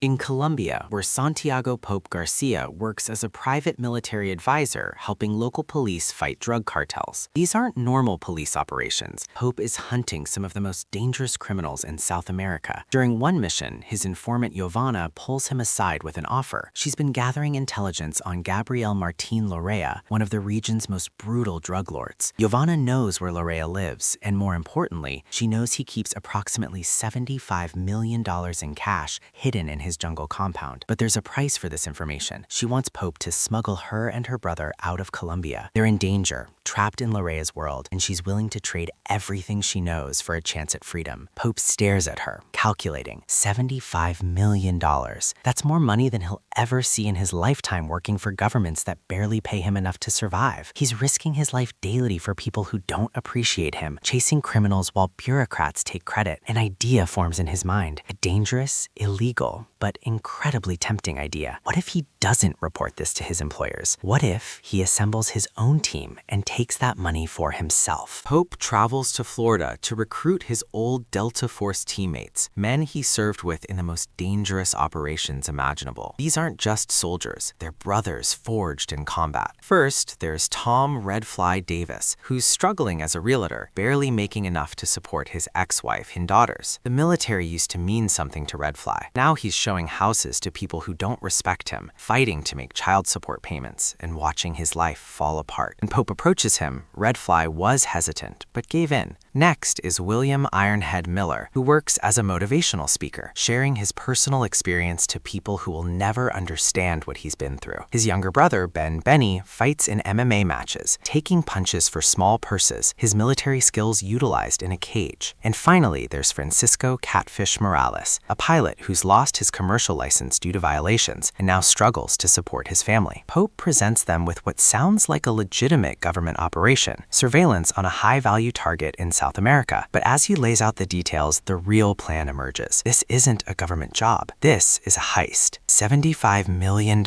In Colombia, where Santiago Pope Garcia works as a private military advisor helping local police fight drug cartels. These aren't normal police operations. Pope is hunting some of the most dangerous criminals in South America. During one mission, his informant Giovanna pulls him aside with an offer. She's been gathering intelligence on Gabriel Martin Lorea, one of the region's most brutal drug lords. Giovanna knows where Lorea lives, and more importantly, she knows he keeps approximately $75 million in cash hidden in his jungle compound. But there's a price for this information. She wants Pope to smuggle her and her brother out of Colombia. They're in danger, trapped in Lorea's world, and she's willing to trade everything she knows for a chance at freedom. Pope stares at her, calculating $75 million. That's more money than he'll ever see in his lifetime working for governments that barely pay him enough to survive. He's risking his life daily for people who don't appreciate him, chasing criminals while bureaucrats take credit. An idea forms in his mind, a dangerous, illegal, but incredibly tempting idea. What if he doesn't report this to his employers? What if he assembles his own team and takes that money for himself? Pope travels to Florida to recruit his old Delta Force teammates, men he served with in the most dangerous operations imaginable. These aren't just soldiers, they're brothers forged in combat. First, there's Tom Redfly Davis, who's struggling as a realtor, barely making enough to support his ex-wife and daughters. The military used to mean something to Redfly. Now he's showing houses to people who don't respect him, fighting to make child support payments, and watching his life fall apart. When Pope approaches him, Redfly was hesitant, but gave in. Next is William Ironhead Miller, who works as a motivational speaker, sharing his personal experience to people who will never understand what he's been through. His younger brother, Benny, fights in MMA matches, taking punches for small purses, his military skills utilized in a cage. And finally, there's Francisco Catfish Morales, a pilot who's lost his commercial license due to violations and now struggles to support his family. Pope presents them with what sounds like a legitimate government operation, surveillance on a high-value target in South America. But as he lays out the details, the real plan emerges. This isn't a government job. This is a heist. $75 million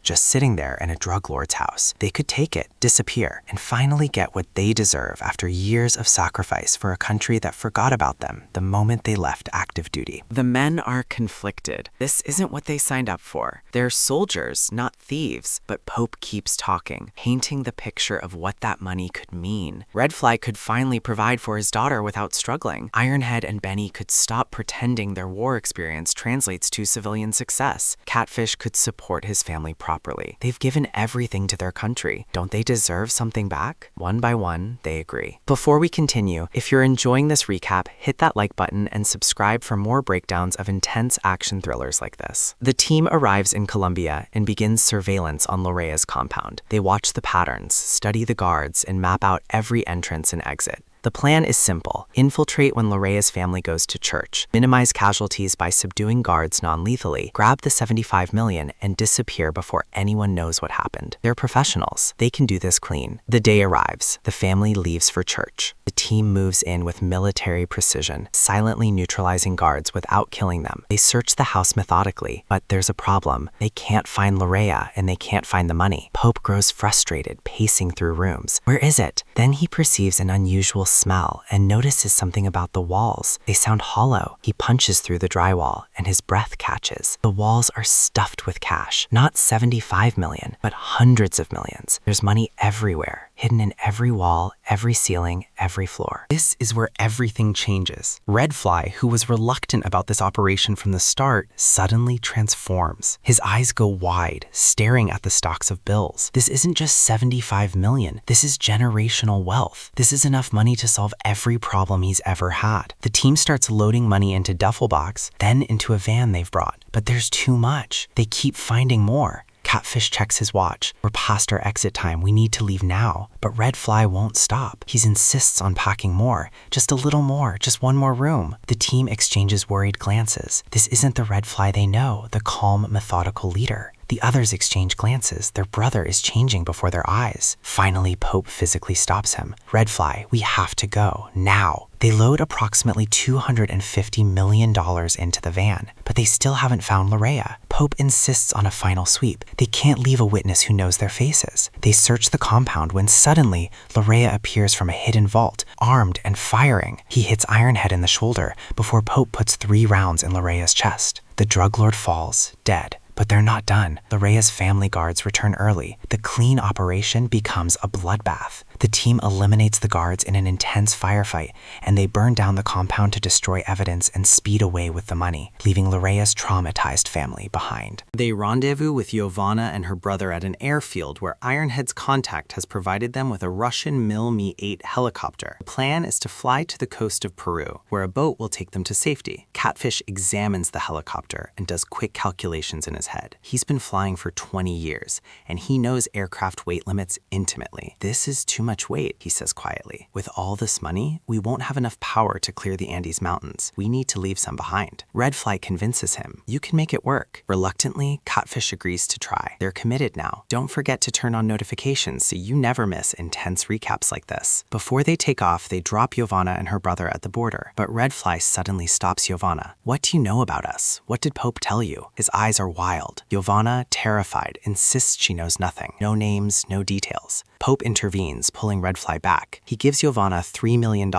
just sitting there in a drug lord's house. They could take it, disappear, and finally get what they deserve after years of sacrifice for a country that forgot about them the moment they left active duty. The men are conflicted. This isn't what they signed up for. They're soldiers, not thieves. But Pope keeps talking, painting the picture of what that money could mean. Redfly could finally provide for his daughter without struggling. Ironhead and Benny could stop pretending their war experience translates to civilian success. Catfish could support his family properly. They've given everything to their country. Don't they deserve something back? One by one, they agree. Before we continue, if you're enjoying this recap, hit that like button and subscribe for more breakdowns of intense action thrillers like this. The team arrives in Colombia and begins surveillance on Lorea's compound. They watch the patterns, study the guards, and map out every entrance and exit. The plan is simple. Infiltrate when Lorea's family goes to church, minimize casualties by subduing guards non-lethally, grab the $75 million, and disappear before anyone knows what happened. They're professionals. They can do this clean. The day arrives. The family leaves for church. The team moves in with military precision, silently neutralizing guards without killing them. They search the house methodically, but there's a problem. They can't find Lorea, and they can't find the money. Pope grows frustrated, pacing through rooms. Where is it? Then he perceives an unusual smell and notices something about the walls. They sound hollow. He punches through the drywall and his breath catches. The walls are stuffed with cash. Not $75 million, but hundreds of millions. There's money everywhere, hidden in every wall, every ceiling, every floor. This is where everything changes. Redfly, who was reluctant about this operation from the start, suddenly transforms. His eyes go wide, staring at the stocks of bills. This isn't just $75 million. This is generational wealth. This is enough money to solve every problem he's ever had. The team starts loading money into duffel box, then into a van they've brought. But there's too much. They keep finding more. Catfish checks his watch. We're past our exit time. We need to leave now. But Redfly won't stop. He insists on packing more. Just a little more. Just one more room. The team exchanges worried glances. This isn't the Redfly they know, the calm, methodical leader. The others exchange glances. Their brother is changing before their eyes. Finally, Pope physically stops him. Redfly, we have to go, now. They load approximately $250 million into the van, but they still haven't found Lorea. Pope insists on a final sweep. They can't leave a witness who knows their faces. They search the compound when suddenly Lorea appears from a hidden vault, armed and firing. He hits Ironhead in the shoulder before Pope puts 3 rounds in Lorea's chest. The drug lord falls, dead. But they're not done. Lorea's family guards return early. The clean operation becomes a bloodbath. The team eliminates the guards in an intense firefight, and they burn down the compound to destroy evidence and speed away with the money, leaving Lorea's traumatized family behind. They rendezvous with Giovanna and her brother at an airfield where Ironhead's contact has provided them with a Russian Mi-8 helicopter. The plan is to fly to the coast of Peru, where a boat will take them to safety. Catfish examines the helicopter and does quick calculations in his head. He's been flying for 20 years, and he knows aircraft weight limits intimately. This is too much weight, he says quietly. With all this money, we won't have enough power to clear the Andes Mountains. We need to leave some behind. Redfly convinces him, you can make it work. Reluctantly, Catfish agrees to try. They're committed now. Don't forget to turn on notifications so you never miss intense recaps like this. Before they take off, they drop Giovanna and her brother at the border, but Redfly suddenly stops Giovanna. What do you know about us? What did Pope tell you? His eyes are wild. Giovanna, terrified, insists she knows nothing. No names, no details. Pope intervenes, pulling Redfly back. He gives Giovanna $3 million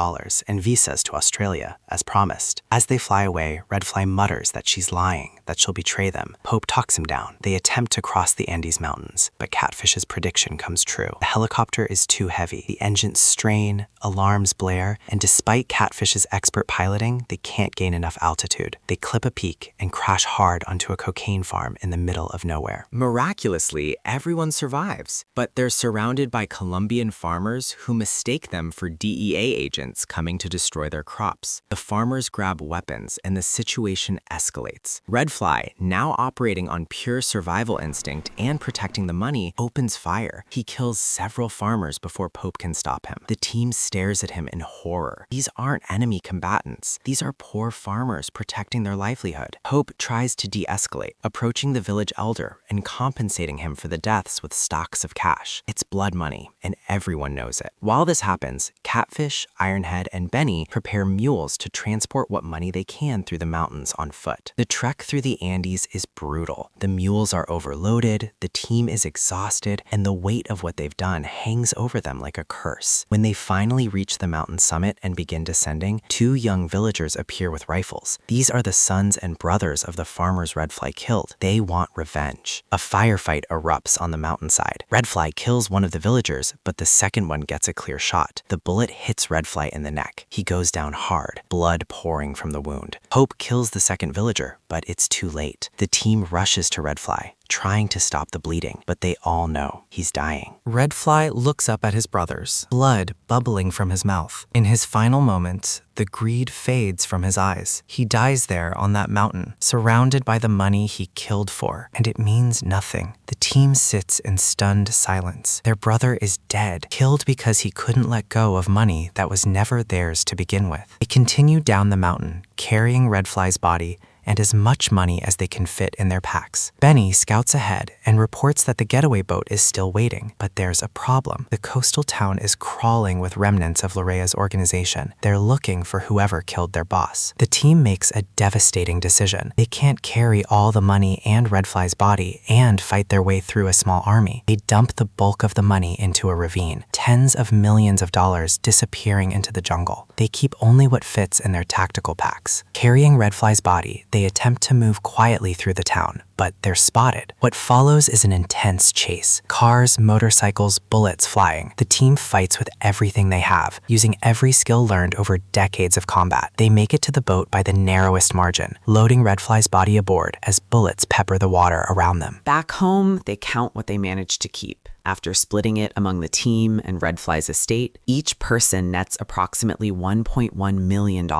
and visas to Australia, as promised. As they fly away, Redfly mutters that she's lying, that she'll betray them. Pope talks him down. They attempt to cross the Andes Mountains, but Catfish's prediction comes true. The helicopter is too heavy. The engines strain, alarms blare, and despite Catfish's expert piloting, they can't gain enough altitude. They clip a peak and crash hard onto a cocaine farm in the middle of nowhere. Miraculously, everyone survives, but they're surrounded by Colombian farmers who mistake them for DEA agents coming to destroy their crops. The farmers grab weapons and the situation escalates. Redfly, now operating on pure survival instinct and protecting the money, opens fire. He kills several farmers before Pope can stop him. The team stares at him in horror. These aren't enemy combatants. These are poor farmers protecting their livelihood. Pope tries to de-escalate, approaching the village elder and compensating him for the deaths with stocks of cash. It's blood money, and everyone knows it. While this happens, Catfish, Ironhead, and Benny prepare mules to transport what money they can through the mountains on foot. The trek through the Andes is brutal. The mules are overloaded, the team is exhausted, and the weight of what they've done hangs over them like a curse. When they finally reach the mountain summit and begin descending, two young villagers appear with rifles. These are the sons and brothers of the farmers Redfly killed. They want revenge. A firefight erupts on the mountainside. Redfly kills one of the villagers, but the second one gets a clear shot. The bullet hits Redfly in the neck. He goes down hard, blood pouring from the wound. Pope kills the second villager, but it's too late. The team rushes to Redfly, trying to stop the bleeding, but they all know he's dying. Redfly looks up at his brothers, blood bubbling from his mouth. In his final moments, the greed fades from his eyes. He dies there on that mountain, surrounded by the money he killed for, and it means nothing. The team sits in stunned silence. Their brother is dead, killed because he couldn't let go of money that was never theirs to begin with. They continue down the mountain, carrying Redfly's body and as much money as they can fit in their packs. Benny scouts ahead and reports that the getaway boat is still waiting, but there's a problem. The coastal town is crawling with remnants of Lorea's organization. They're looking for whoever killed their boss. The team makes a devastating decision. They can't carry all the money and Redfly's body and fight their way through a small army. They dump the bulk of the money into a ravine, tens of millions of dollars disappearing into the jungle. They keep only what fits in their tactical packs. Carrying Redfly's body, they attempt to move quietly through the town, but they're spotted. What follows is an intense chase. Cars, motorcycles, bullets flying. The team fights with everything they have, using every skill learned over decades of combat. They make it to the boat by the narrowest margin, loading Redfly's body aboard as bullets pepper the water around them. Back home, they count what they managed to keep. After splitting it among the team and Redfly's estate, each person nets approximately $1.1 million.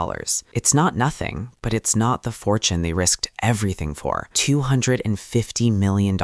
It's not nothing, but it's not the fortune they risked everything for. $250 million,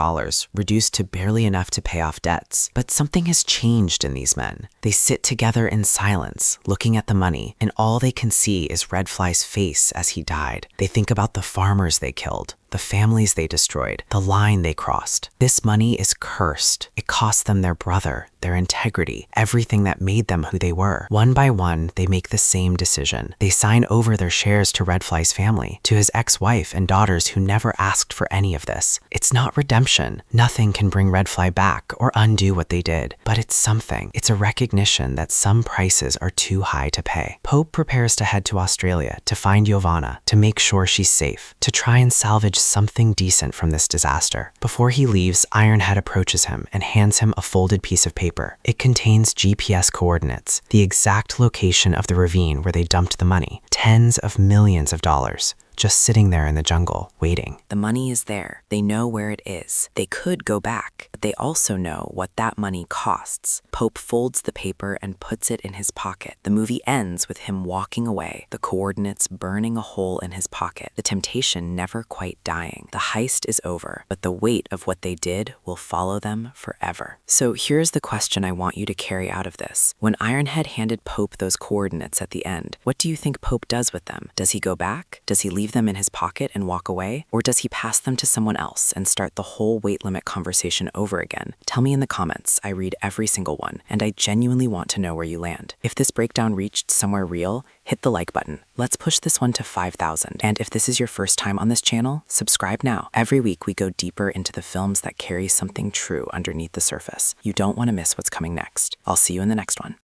reduced to barely enough to pay off debts. But something has changed in these men. They sit together in silence, looking at the money, and all they can see is Redfly's face as he died. They think about the farmers they killed, the families they destroyed, the line they crossed. This money is cursed. It cost them their brother, their integrity, everything that made them who they were. One by one, they make the same decision. They sign over their shares to Redfly's family, to his ex-wife and daughters who never asked for any of this. It's It's not redemption. Nothing can bring Redfly back or undo what they did, but it's something. It's a recognition that some prices are too high to pay. Pope prepares to head to Australia to find Giovanna, to make sure she's safe, to try and salvage something decent from this disaster. Before he leaves, Ironhead approaches him and hands him a folded piece of paper. It contains GPS coordinates, the exact location of the ravine where they dumped the money, tens of millions of dollars, just sitting there in the jungle, waiting. The money is there. They know where it is. They could go back, but they also know what that money costs. Pope folds the paper and puts it in his pocket. The movie ends with him walking away, the coordinates burning a hole in his pocket, the temptation never quite dying. The heist is over, but the weight of what they did will follow them forever. So here's the question I want you to carry out of this. When Ironhead handed Pope those coordinates at the end, what do you think Pope does with them? Does he go back? Does he leave them in his pocket and walk away? Or does he pass them to someone else and start the whole weight limit conversation over again? Tell me in the comments. I read every single one, and I genuinely want to know where you land. If this breakdown reached somewhere real, hit the like button. Let's push this one to 5,000. And if this is your first time on this channel, subscribe now. Every week we go deeper into the films that carry something true underneath the surface. You don't want to miss what's coming next. I'll see you in the next one.